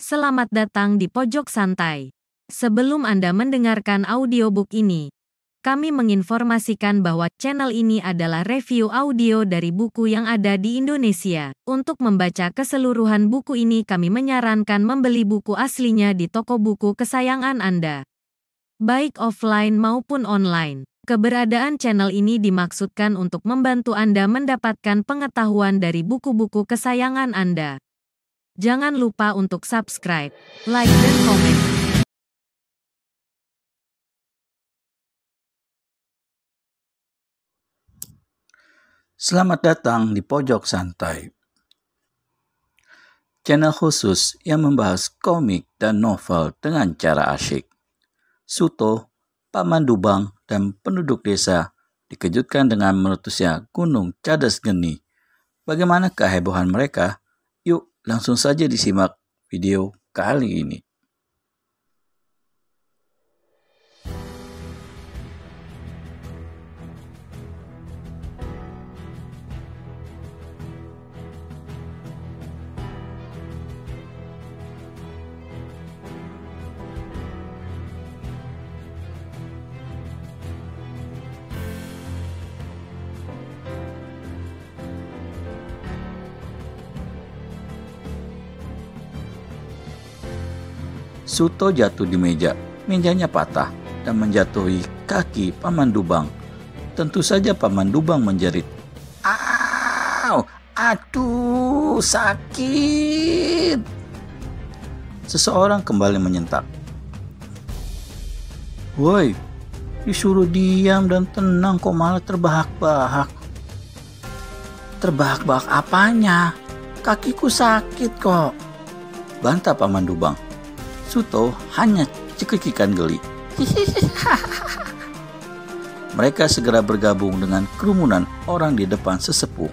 Selamat datang di Pojok Santai. Sebelum Anda mendengarkan audiobook ini, kami menginformasikan bahwa channel ini adalah review audio dari buku yang ada di Indonesia. Untuk membaca keseluruhan buku ini, kami menyarankan membeli buku aslinya di toko buku kesayangan Anda, baik offline maupun online. Keberadaan channel ini dimaksudkan untuk membantu Anda mendapatkan pengetahuan dari buku-buku kesayangan Anda. Jangan lupa untuk subscribe, like, dan komen. Selamat datang di Pojok Santai, channel khusus yang membahas komik dan novel dengan cara asyik. Suto, Paman Dubang, dan penduduk desa dikejutkan dengan meletusnya Gunung Cadas Geni. Bagaimana kehebohan mereka? Yuk langsung saja disimak video kali ini. Suto jatuh di meja, mejanya patah dan menjatuhi kaki Paman Dubang. Tentu saja Paman Dubang menjerit, "Au, aduh, sakit!" Seseorang kembali menyentak, "Woi, disuruh diam dan tenang kok malah terbahak-bahak." "Terbahak-bahak apanya? Kakiku sakit kok," bantah Paman Dubang. Suto hanya cekikikan geli. Mereka segera bergabung dengan kerumunan orang di depan sesepuh.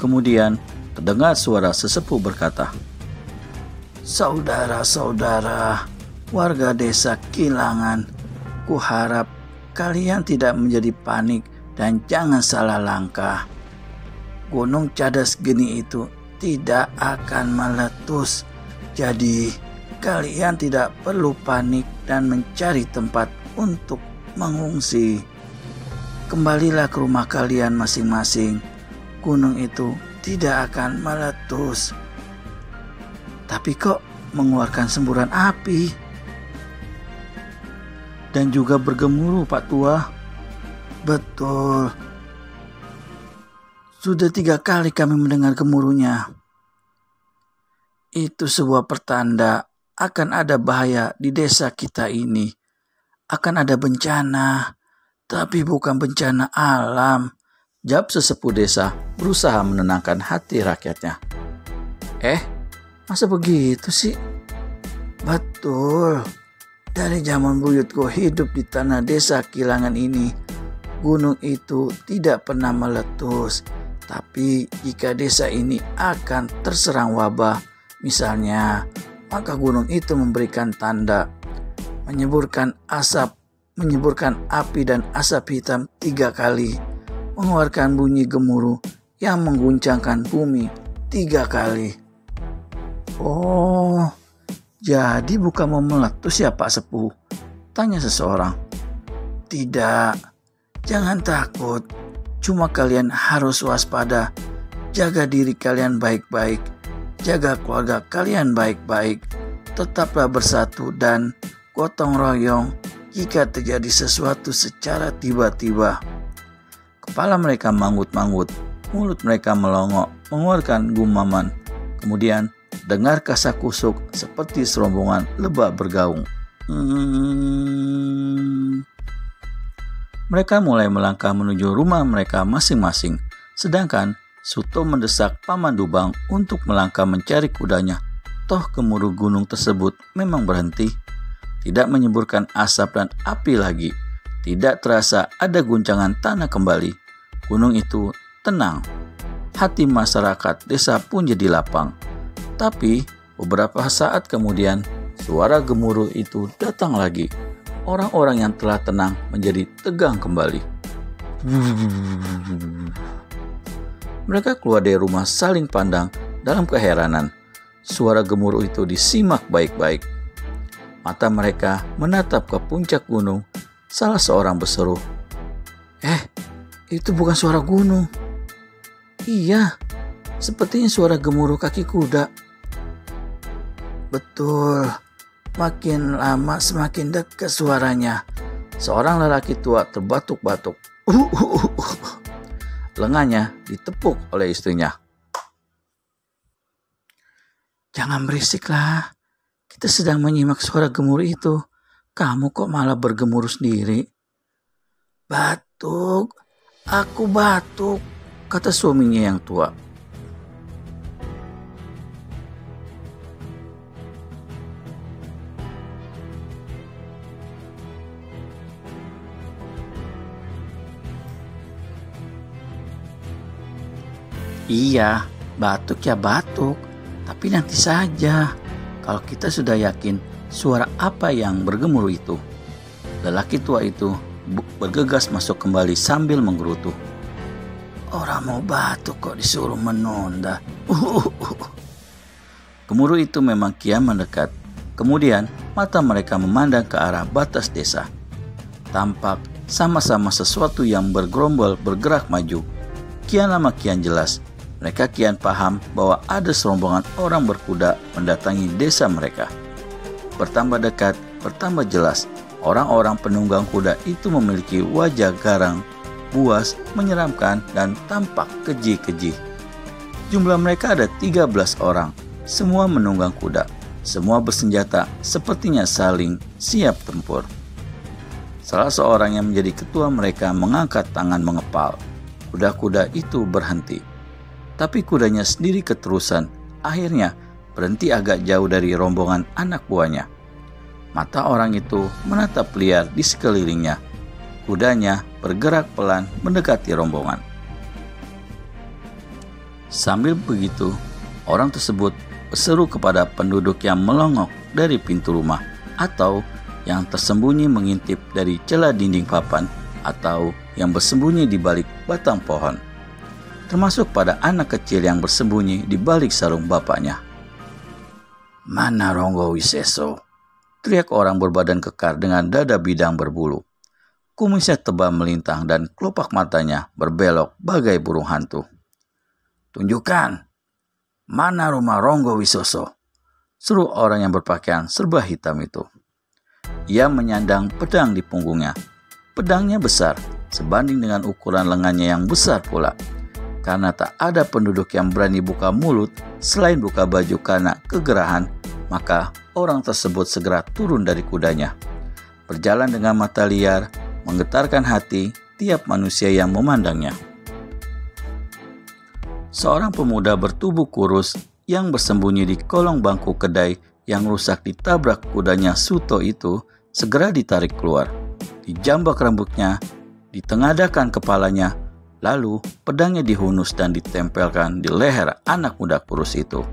Kemudian terdengar suara sesepuh berkata, "Saudara-saudara, warga desa Kilangan, kuharap kalian tidak menjadi panik dan jangan salah langkah. Gunung Cadas Geni itu tidak akan meletus. Jadi, kalian tidak perlu panik dan mencari tempat untuk mengungsi. Kembalilah ke rumah kalian masing-masing. Gunung itu tidak akan meletus." "Tapi kok mengeluarkan semburan api dan juga bergemuruh, Pak Tua?" "Betul. Sudah 3 kali kami mendengar gemuruhnya. Itu sebuah pertanda akan ada bahaya di desa kita ini. Akan ada bencana, tapi bukan bencana alam," jawab sesepuh desa berusaha menenangkan hati rakyatnya. Masa begitu sih?" "Betul. Dari zaman buyutku hidup di tanah desa Kilangan ini, gunung itu tidak pernah meletus. Tapi jika desa ini akan terserang wabah, misalnya, maka gunung itu memberikan tanda, menyemburkan api dan asap hitam 3 kali, mengeluarkan bunyi gemuruh yang mengguncangkan bumi 3 kali. "Oh, jadi bukan mau meletus ya Pak Sepuh?" tanya seseorang. "Tidak, jangan takut. Cuma kalian harus waspada, jaga diri kalian baik-baik, jaga keluarga kalian baik-baik, tetaplah bersatu dan gotong royong jika terjadi sesuatu secara tiba-tiba." Kepala mereka manggut-manggut, mulut mereka melongok, mengeluarkan gumaman. Kemudian dengar kasak-kusuk seperti serombongan lebah bergaung. Mereka mulai melangkah menuju rumah mereka masing-masing, sedangkan Suto mendesak Paman Dubang untuk melangkah mencari kudanya. Toh gemuruh gunung tersebut memang berhenti, tidak menyemburkan asap dan api lagi. Tidak terasa ada guncangan tanah kembali. Gunung itu tenang. Hati masyarakat desa pun jadi lapang. Tapi beberapa saat kemudian suara gemuruh itu datang lagi. Orang-orang yang telah tenang menjadi tegang kembali. Mereka keluar dari rumah saling pandang dalam keheranan. Suara gemuruh itu disimak baik-baik. Mata mereka menatap ke puncak gunung. Salah seorang berseru, itu bukan suara gunung. Iya, sepertinya suara gemuruh kaki kuda. Betul, makin lama semakin dekat suaranya. Seorang lelaki tua terbatuk-batuk. Lengannya ditepuk oleh istrinya. Jangan berisik lah. Kita sedang menyimak suara gemuruh itu. Kamu kok malah bergemuruh sendiri? Batuk. Aku batuk, kata suaminya yang tua. Iya, batuk ya batuk, tapi nanti saja. Kalau kita sudah yakin suara apa yang bergemuruh itu. Lelaki tua itu bergegas masuk kembali sambil menggerutu. Orang mau batuk kok disuruh menunda. Gemuruh itu memang kian mendekat. Kemudian mata mereka memandang ke arah batas desa. Tampak sama-sama sesuatu yang bergerombol bergerak maju. Kian lama kian jelas. Mereka kian paham bahwa ada serombongan orang berkuda mendatangi desa mereka. Bertambah dekat, bertambah jelas. Orang-orang penunggang kuda itu memiliki wajah garang, buas, menyeramkan, dan tampak keji-keji. Jumlah mereka ada 13 orang, semua menunggang kuda. Semua bersenjata, sepertinya saling siap tempur. Salah seorang yang menjadi ketua mereka mengangkat tangan mengepal. Kuda-kuda itu berhenti. Tapi kudanya sendiri keterusan. Akhirnya berhenti agak jauh dari rombongan anak buahnya. Mata orang itu menatap liar di sekelilingnya. Kudanya bergerak pelan mendekati rombongan. Sambil begitu, orang tersebut berseru kepada penduduk yang melongok dari pintu rumah atau yang tersembunyi mengintip dari celah dinding papan atau yang bersembunyi di balik batang pohon. Termasuk pada anak kecil yang bersembunyi di balik sarung bapaknya. Mana Ronggo Wiseso? Teriak orang berbadan kekar dengan dada bidang berbulu. Kumisnya tebal melintang dan kelopak matanya berbelok bagai burung hantu. Tunjukkan, mana rumah Ronggo Wiseso? Seru orang yang berpakaian serba hitam itu. Ia menyandang pedang di punggungnya. Pedangnya besar, sebanding dengan ukuran lengannya yang besar pula. Karena tak ada penduduk yang berani buka mulut selain buka baju karena kegerahan, maka orang tersebut segera turun dari kudanya. Berjalan dengan mata liar, menggetarkan hati tiap manusia yang memandangnya. Seorang pemuda bertubuh kurus yang bersembunyi di kolong bangku kedai yang rusak ditabrak kudanya Suto itu segera ditarik keluar. Dijambak rambutnya, ditengadakan kepalanya, lalu pedangnya dihunus dan ditempelkan di leher anak muda kurus itu.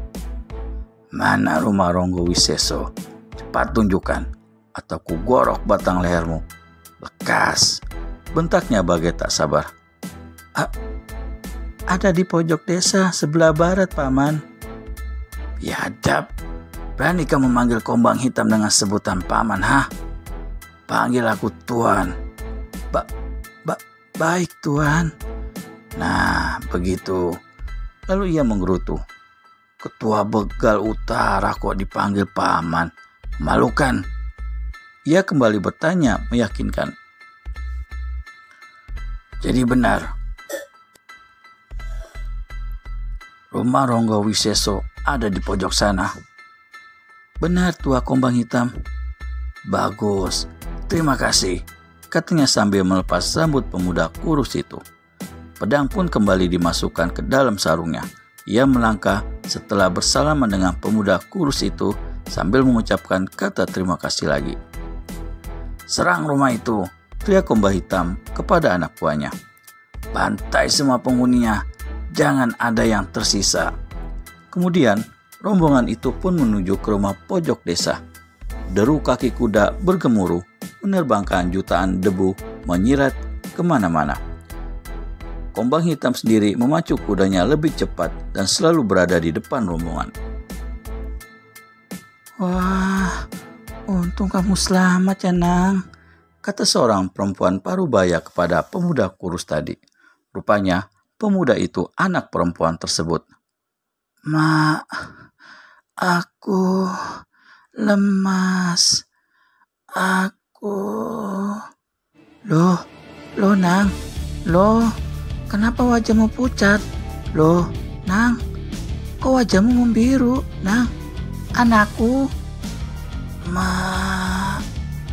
Mana rumah Ronggo Wiseso? Cepat tunjukkan, atau ku gorok batang lehermu. Lekas, bentaknya bagai tak sabar. Ada di pojok desa sebelah barat, Paman. Biadab, berani kamu memanggil kombang hitam dengan sebutan Paman, ha? Panggil aku Tuan. Baik, Tuan. Nah, begitu. Lalu ia menggerutu. Ketua Begal Utara kok dipanggil Paman? Memalukan. Ia kembali bertanya meyakinkan. Jadi benar, rumah Ronggo Wiseso ada di pojok sana. Benar, Tua Kombang Hitam. Bagus, terima kasih, katanya sambil melepas rambut pemuda kurus itu. Pedang pun kembali dimasukkan ke dalam sarungnya. Ia melangkah setelah bersalaman dengan pemuda kurus itu sambil mengucapkan kata terima kasih lagi. Serang rumah itu, teriak Kombang Hitam kepada anak buahnya. Bantai semua penghuninya, jangan ada yang tersisa. Kemudian Rombongan itu pun menuju ke rumah pojok desa. Deru kaki kuda bergemuruh, menerbangkan jutaan debu menyirat kemana-mana. Kombang Hitam sendiri memacu kudanya lebih cepat dan selalu berada di depan rombongan. "Wah, untung kamu selamat ya, Nang," kata seorang perempuan parubaya kepada pemuda kurus tadi. Rupanya pemuda itu anak perempuan tersebut. "Mak, aku lemas. Aku..." Loh Nang, kenapa wajahmu pucat? Loh Nang, kok wajahmu membiru, Nang? Anakku." "Mak..."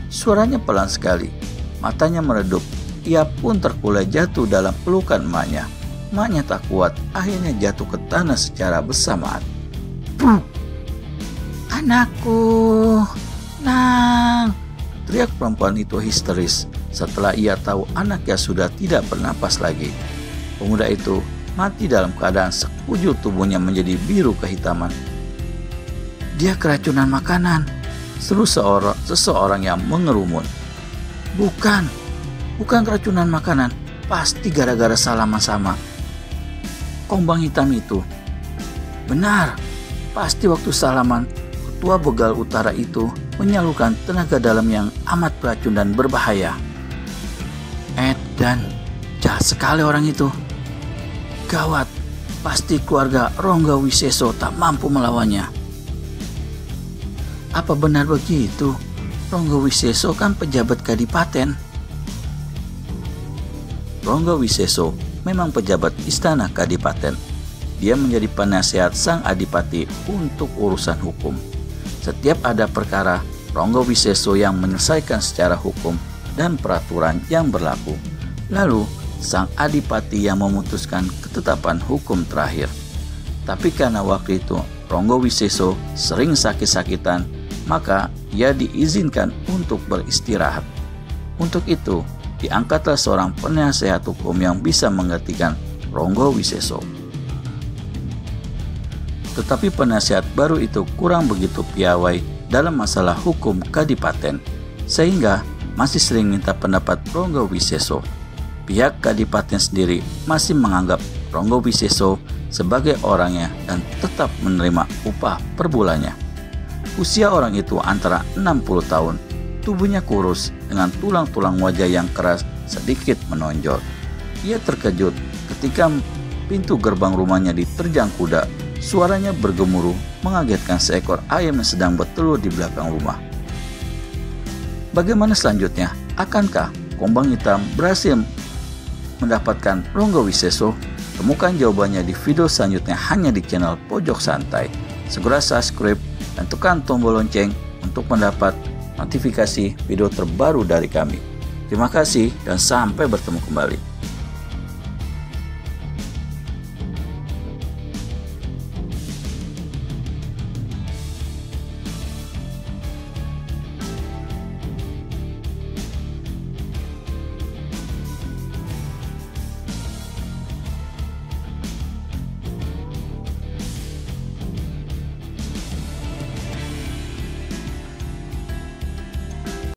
Suaranya pelan sekali, matanya meredup. Ia pun terkulai jatuh dalam pelukan emaknya. Emaknya tak kuat, akhirnya jatuh ke tanah secara bersamaan. "Puh! Anakku, Nang!" teriak perempuan itu histeris setelah ia tahu anaknya sudah tidak bernapas lagi. Pemuda itu mati dalam keadaan sekujur tubuhnya menjadi biru kehitaman. "Dia keracunan makanan," seru seseorang yang mengerumun. Bukan keracunan makanan, pasti gara-gara salaman sama Kombang Hitam itu." "Benar, pasti waktu salaman, ketua begal utara itu menyalurkan tenaga dalam yang amat beracun dan berbahaya. Dan jahat sekali orang itu. Gawat, pasti keluarga Rongga Wiseso tak mampu melawannya." "Apa benar begitu? Rongga Wiseso kan pejabat kadipaten." Rongga Wiseso memang pejabat istana kadipaten. Dia menjadi penasehat sang adipati untuk urusan hukum. Setiap ada perkara, Rongga Wiseso yang menyelesaikan secara hukum dan peraturan yang berlaku. Lalu, sang adipati yang memutuskan ketetapan hukum terakhir. Tapi karena waktu itu Rongga Wiseso sering sakit-sakitan, maka ia diizinkan untuk beristirahat. Untuk itu, diangkatlah seorang penasehat hukum yang bisa menggantikan Rongga Wiseso. Tetapi penasehat baru itu kurang begitu piawai dalam masalah hukum kadipaten, sehingga masih sering minta pendapat Rongga Wiseso. Pihak kadipaten sendiri masih menganggap Rongga Wiseso sebagai orangnya dan tetap menerima upah per bulannya. Usia orang itu antara 60 tahun, tubuhnya kurus dengan tulang-tulang wajah yang keras sedikit menonjol. Ia terkejut ketika pintu gerbang rumahnya diterjang kuda. Suaranya bergemuruh mengagetkan seekor ayam yang sedang bertelur di belakang rumah. Bagaimana selanjutnya? Akankah Kombang Hitam berhasil mendapatkan Rongga Wiseso? Temukan jawabannya di video selanjutnya hanya di channel Pojok Santai. Segera subscribe dan tekan tombol lonceng untuk mendapat notifikasi video terbaru dari kami. Terima kasih dan sampai bertemu kembali.